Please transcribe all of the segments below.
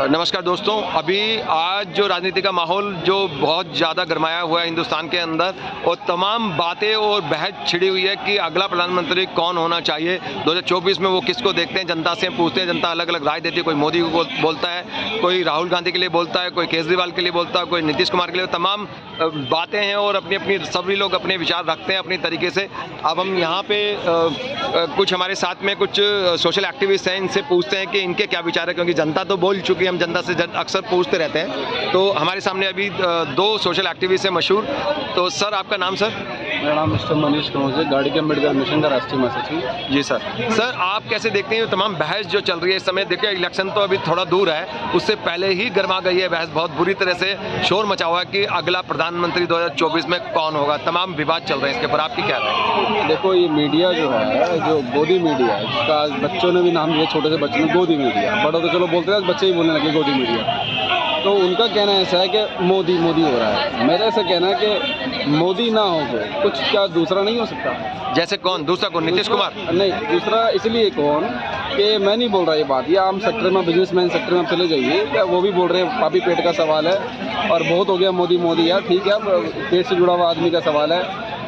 नमस्कार दोस्तों, अभी आज जो राजनीति का माहौल जो बहुत ज़्यादा गरमाया हुआ है हिंदुस्तान के अंदर, और तमाम बातें और बहस छिड़ी हुई है कि अगला प्रधानमंत्री कौन होना चाहिए 2024 में। वो किसको देखते हैं, जनता से पूछते हैं, जनता अलग अलग राय देती है। कोई मोदी को बोलता है, कोई राहुल गांधी के लिए बोलता है, कोई केजरीवाल के लिए बोलता है, कोई नीतीश कुमार के लिए। तमाम बातें हैं और अपनी अपनी सभी लोग अपने विचार रखते हैं अपनी तरीके से। अब हम यहाँ पे कुछ हमारे साथ में कुछ सोशल एक्टिविस्ट हैं, इनसे पूछते हैं कि इनके क्या विचार है, क्योंकि जनता तो बोल चुकी है, हम जनता से अक्सर पूछते रहते हैं। तो हमारे सामने अभी दो सोशल एक्टिविस्ट हैं मशहूर। तो सर, आपका नाम? सर, मेरा नाम मिस्टर मनीष कनौज है, गाड़ी के अम्बेडकर मिशन का राष्ट्रीय महासचिव। जी सर। सर, आप कैसे देखते हैं तमाम बहस जो चल रही है इस समय? देखिए, इलेक्शन तो अभी थोड़ा दूर है, उससे पहले ही गर्मा गई है बहस, बहुत बुरी तरह से शोर मचा हुआ है कि अगला प्रधानमंत्री 2024 में कौन होगा। तमाम विवाद चल रहे हैं, इसके ऊपर आपकी क्या राय है? देखो, ये मीडिया जो है, जो गोदी मीडिया है, जिसका आज बच्चों ने भी नाम दिया, छोटे से बच्चों ने गोदी मीडिया, बड़ों तो चलो बोलते हैं, बच्चे ही बोलने लगे गोदी मीडिया। तो उनका कहना ऐसा है कि मोदी मोदी हो रहा है। मेरा ऐसा कहना है कि मोदी ना हो तो कुछ क्या दूसरा नहीं हो सकता। जैसे कौन? दूसरा कौन? नीतीश कुमार? नहीं, दूसरा इसलिए कौन कि मैं नहीं बोल रहा ये बात, ये आम सेक्टर में, बिजनेसमैन सेक्टर में आप चले जाइए, क्या वो भी बोल रहे हैं, पापी पेट का सवाल है और बहुत हो गया मोदी मोदी। यार ठीक है, पेट से जुड़ा हुआ आदमी का सवाल है,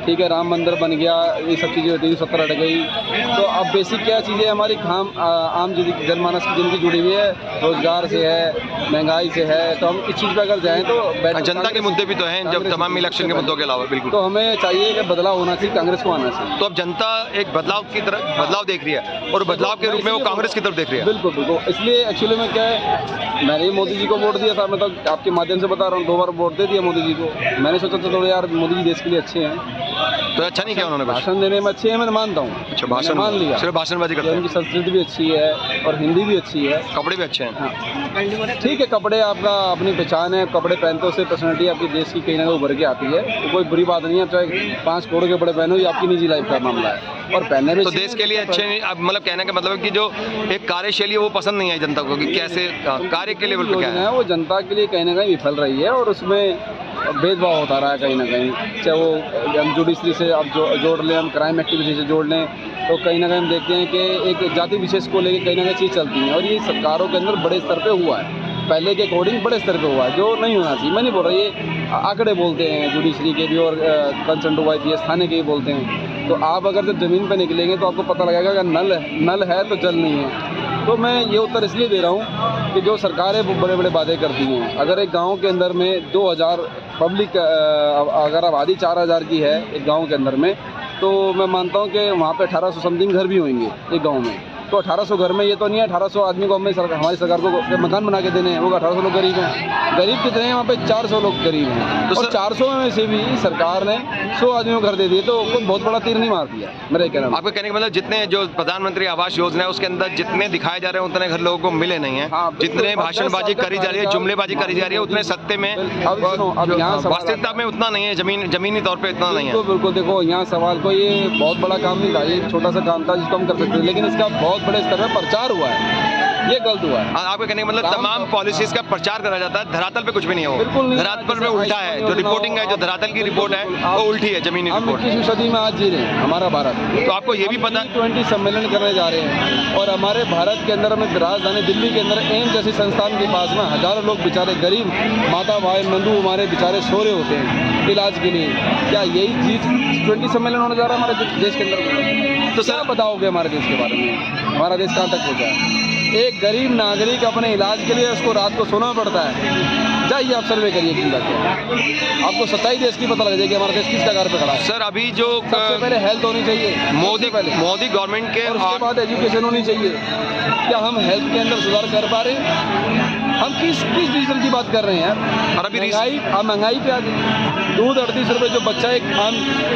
ठीक है, राम मंदिर बन गया, ये सब चीज़ें होती थी, 70 हट गई। तो अब बेसिक क्या चीज़ें हमारी आम जनमानस की जिंदगी जुड़ी हुई है, रोजगार से है, महंगाई से है। तो हम इस चीज़ पर अगर जाएँ तो जनता के मुद्दे भी तो हैं, जब तमाम इलेक्शन के मुद्दों के अलावा। बिल्कुल, तो हमें चाहिए कि बदलाव होना चाहिए, कांग्रेस को आना चाहिए। तो अब जनता एक बदलाव की तरफ बदलाव देख रही है और बदलाव के रूप में वो कांग्रेस की तरफ देख रही है। बिल्कुल बिल्कुल। इसलिए एक्चुअली में क्या है, मैंने मोदी जी को वोट दिया था, मैं तो आपके माध्यम से बता रहा हूँ, 2 बार वोट दे दिया मोदी जी को। मैंने सोचा था थोड़ा यार मोदी जी देश के लिए अच्छे हैं, तो अच्छा नहीं किया उन्होंने? भाषण देने में अच्छे हैं, मैं मानता हूँ। अच्छा, भाषण मान लिया, सिर्फ भाषणबाजी करते हैं। उनकी संस्कृति भी अच्छी है और हिंदी भी अच्छी है, कपड़े भी अच्छे हैं। हाँ ठीक है, कपड़े आपका अपनी पहचान है, कपड़े पहनते से पर्सनैलिटी आपकी देश की कहीं ना कहीं उभर के आती है, तो कोई बुरी बात नहीं है। चाहे 5 करोड़ के कपड़े पहनो, ये आपकी निजी लाइफ का मामला है और पहनने भी तो देश के लिए अच्छे नहीं। अब मतलब कहने का मतलब है कि जो एक कार्यशैली है वो पसंद नहीं आई जनता को, कि कैसे कार्य के लेवल पे क्या है, वो जनता के लिए कहीं ना कहीं विफल रही है और उसमें भेदभाव होता रहा है कहीं ना कहीं। चाहे वो हम जुडिशरी से अब जोड़ लें, हम क्राइम एक्टिविटी से जोड़ लें, तो कहीं ना कहीं हम देखते हैं कि एक जाति विशेष को लेकर कहीं ना कहीं चीज़ चलती है और ये सरकारों के अंदर बड़े स्तर पे हुआ है, पहले के अकॉर्डिंग बड़े स्तर पे हुआ है, जो नहीं होना चाहिए। मैं नहीं बोल रहा, ये आंकड़े बोलते हैं जुडिशरी के भी और कंसर्न IPS थाने के भी बोलते हैं। तो आप अगर जब ज़मीन पर निकलेंगे तो आपको पता लगेगा कि नल है तो जल नहीं है। तो मैं ये उत्तर इसलिए दे रहा हूँ कि जो सरकारें बड़े बड़े वादे करती हैं, अगर एक गांव के अंदर में 2000 पब्लिक, अगर आबादी 4000 की है एक गांव के अंदर में, तो मैं मानता हूँ कि वहाँ पे 1800 समथिंग घर भी होंगे एक गांव में। तो 1800 घर में ये तो नहीं है 1800 आदमी को हमारी सरकार को मकान बना के देने हैं, वो 1800 लोग गरीब हैं। गरीब कितने हैं वहाँ पे? 400 लोग गरीब हैं। तो 400 में से भी सरकार ने 100 आदमियों को घर दे दिए, तो कोई बहुत बड़ा तीर नहीं मार दिया। मेरा कहना है, आपके कहने का मतलब जितने जो प्रधानमंत्री आवास योजना है उसके अंदर जितने दिखाए जा रहे हैं उतने घर लोगों को मिले नहीं है। हाँ, जितने भाषणबाजी करी जा रही है, जुमलेबाजी करी जा रही है, उतने सत्य में वास्तविकता में उतना नहीं है, जमीनी तौर पर इतना नहीं है। बिल्कुल। देखो, यहाँ सवाल को ये बहुत बड़ा काम नहीं था, ये छोटा सा काम था जिसको हम कर सकते थे, लेकिन इसका बहुत बड़े स्तर पर प्रचार हुआ है, ये गलत हुआ है। आपके कहने का मतलब तमाम पॉलिसीज का प्रचार करा जाता है, धरातल पे कुछ भी नहीं हो। बिल्कुल नहीं, धरातल पे उल्टा है, जो रिपोर्टिंग है, जो धरातल की रिपोर्ट है वो उल्टी है, जमीनी रिपोर्ट। हम 21वीं सदी में आज जी रहे हैं, हमारा भारत। तो आपको ये भी पता, G20 सम्मेलन करने जा रहे हैं और हमारे भारत के अंदर, हमें राजधानी दिल्ली के अंदर एम्स जैसी संस्थान के पास में हजारों लोग बेचारे गरीब माता भाई बंधु हमारे बेचारे सो रहे होते हैं इलाज के लिए। क्या यही G20 सम्मेलन होने जा रहा है हमारे देश के अंदर? तो क्या बताओगे हमारे देश के बारे में? हमारा देश कहाँ तक पहुँचा है? एक गरीब नागरिक अपने इलाज के लिए उसको रात को सोना पड़ता है। जाइए आप सर्वे करिए कि आपको सच्चाई देश की पता लग जाएगी हमारा देश किस कगार पे खड़ा है। सर, अभी जो सबसे पहले हेल्थ होनी चाहिए, मोदी गवर्नमेंट के, और उसके बाद एजुकेशन होनी चाहिए। क्या हम हेल्थ के अंदर सुधार कर पा रहे हैं? हम किस डिसीजन की बात कर रहे हैं यार? और अभी महंगाई पे आ गई। दूध 38 रुपये, जो बच्चा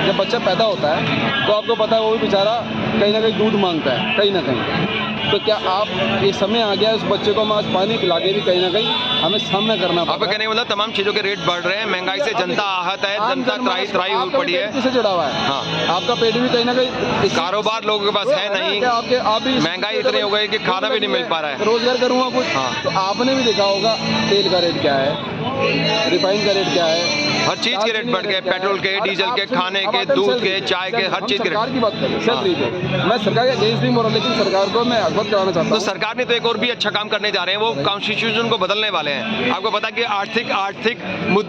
जब बच्चा पैदा होता है तो आपको पता है वो भी बेचारा कहीं ना कहीं दूध मांगता है कहीं ना कहीं। तो क्या आप ये समय आ गया उस बच्चे को हम आज पानी पिला के भी कहीं ना कहीं हमें सामना करना पड़ता है। आपका कहने का मतलब तमाम चीजों के रेट बढ़ रहे हैं, महंगाई से जनता आहत है, जनता त्राही हुई पड़ी है। किसे जुड़ा हुआ है? हाँ, आपका पेट भी कहीं ना कहीं, कारोबार लोगों के पास है नहीं, आप भी महंगाई इतनी हो गई कि खाना भी नहीं मिल पा रहा है। रोजगार करूँगा कुछ। हाँ, तो आपने भी देखा होगा तेल का रेट क्या है, रिफाइन का रेट क्या है, हर चीज के रेट बढ़ गए, पेट्रोल के, डीजल के, खाने के, दूध के, चाय के, हर चीज के सरकार रेट। की बात कर रहे हैं, सैलरी पे। मैं सरकार के अगेंस्ट नहीं बोल रहा, लेकिन सरकार को मैं अवगत कराना चाहता तो हूँ। सरकार ने तो एक और भी अच्छा काम करने जा रहे हैं, वो कॉन्स्टिट्यूशन को बदलने वाले हैं। आपको पता है कि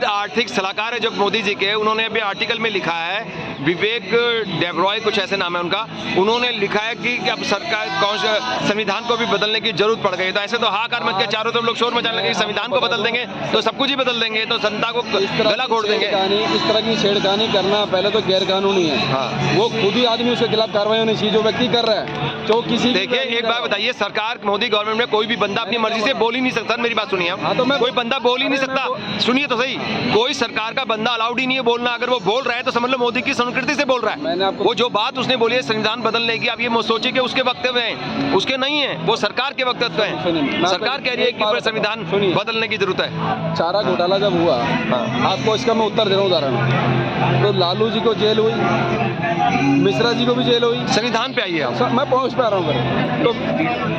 आर्थिक सलाहकार है जो मोदी जी के, उन्होंने अभी आर्टिकल में लिखा है, विवेक डेब्रॉय कुछ ऐसे नाम है उनका, उन्होंने लिखा है कि अब सरकार संविधान को भी बदलने की जरूरत पड़ गई। तो ऐसे तो हाहाकार मच के चारों तरफ लोग शोर मचाने लगे, संविधान को बदल देंगे तो सब कुछ ही बदल देंगे, तो जनता को गला घोट देंगे। इस तरह की छेड़खानी करना पहले तो गैर कानूनी है। हाँ। वो खुद ही आदमी उसके खिलाफ कार्रवाई होनी चाहिए, जो व्यक्ति कर रहा है, जो किसी। देखिए एक बात बताइए, सरकार मोदी गवर्नमेंट में कोई भी बंदा अपनी मर्जी से बोल ही नहीं सकता। मेरी बात सुनिए आप। हाँ, तो मैं कोई बंदा बोल ही नहीं सकता। सुनिए तो सही, कोई सरकार का बंदा अलाउड ही नहीं है बोलना। अगर वो बोल रहा है तो समझ लो मोदी की संस्कृति से बोल रहा मैंने है। आपको वो जो बात उसने बोली है संविधान बदलने की, आप ये सोचिए कि उसके वक्तव्य हैं, उसके नहीं है, वो सरकार के वक्तव्य हैं। सरकार कह रही है कि पूरा संविधान बदलने की जरूरत है। चारा घोटाला जब हुआ, आपको इसका मैं उत्तर दे रहा हूँ उदाहरण। तो लालू जी को जेल हुई, मिश्रा जी को भी जेल हुई। संविधान पे आइए आप। मैं पहुंच पा रहा हूँ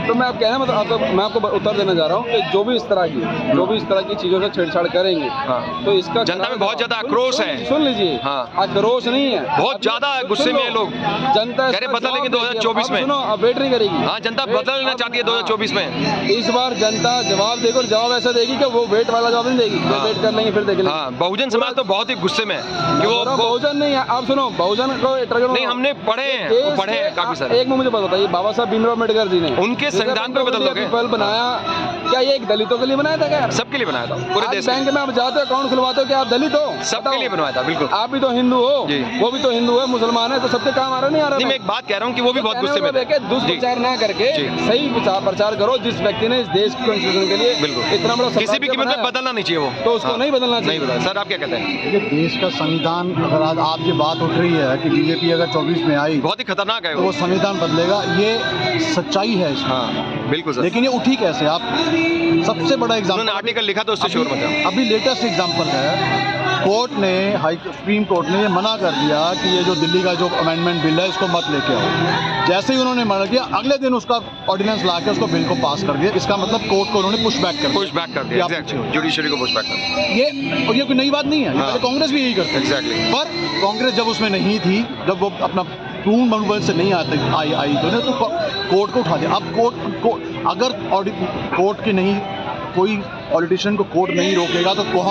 तो मैं आप कहना मतलब मैं आपको उत्तर देना चाह रहा हूँ कि जो भी इस तरह की चीजों से छेड़छाड़ करेंगे, तो इसका जनता में बहुत ज्यादा आक्रोश है। सुन लीजिए, आक्रोश नहीं है, बहुत ज्यादा गुस्से में लोग। जनता कह रहे बदलेंगे 2024 में। सुनो, अब वेट नहीं करेगी। हाँ, जनता बदलना चाहती है 2024 में। इस बार जनता जवाब देगी, और जवाब ऐसा देगी कि वो वेट वाला जवाब नहीं देगी। वेट कर लेंगे फिर देख लेंगे। हाँ, बहुजन समाज तो बहुत ही गुस्से में है कि वो बहुजन नहीं है। आप सुनो, बहुजन को नहीं, हमने पढ़े हैं काफी सारे। एक मुझे बताइए, बाबा साहब भीमराव अम्बेडकर जी ने उनके संविधान को बदल दोगे? पल बनाया, क्या ये एक दलितों के लिए बनाया था? क्या सबके लिए बनाया था, पूरे देश बैंक में आप जाते हो, अकाउंट खुलवाते हो, क्या आप दलित हो? सबके लिए बनवाया था, बिल्कुल। आप भी तो हिंदू हो, वो भी तो हिंदू है, मुसलमान है, तो सबके काम आ रहा नहीं आ रहा? नहीं, मैं एक बात कह रहा हूँ कि वो भी बहुत गुस्से में थे। दुष्प्रचार ना करके सही प्रचार करो। जिस व्यक्ति ने इस देश की कॉन्स्टिट्यूशन के लिए बिल्कुल इतना बड़ा किसी भी कीमत में बदलना नहीं चाहिए वो, तो उसको नहीं बदलना चाहिए। सर आप क्या कहते हैं? देश का संविधान, अगर आज आपकी बात उठ रही है कि बीजेपी अगर 24 में आई बहुत ही खतरनाक है तो वो संविधान बदलेगा, ये सच्चाई है इसकी। हाँ बिल्कुल सर। लेकिन ये उठी कैसे? आप सबसे बड़ा एग्जाम्पल, उन्होंने आर्टिकल लिखा तो उससे शोर मचा। अभी लेटेस्ट एग्जाम्पल है, कोर्ट ने, सुप्रीम कोर्ट ने ये मना कर दिया कि ये जो दिल्ली का जो अमेंडमेंट बिल है इसको मत लेके आओ। जैसे ही उन्होंने मना किया, अगले दिन उसका ऑर्डिनेंस ला के उसको बिल को पास कर दिया। इसका मतलब कोर्ट को उन्होंने पुश बैक कर दिया, जुडिशरी को पुश बैक कर दिया। ये कोई नई बात नहीं है, पहले कांग्रेस भी यही करती है। पर कांग्रेस जब उसमें नहीं थी, जब वो अपना पूर्ण मनोबल से नहीं आई तो कोर्ट को उठा दिया। अब कोर्ट अगर कोर्ट की नहीं, कोई पॉलिटिशियन को कोर्ट नहीं रोकेगा तो कौन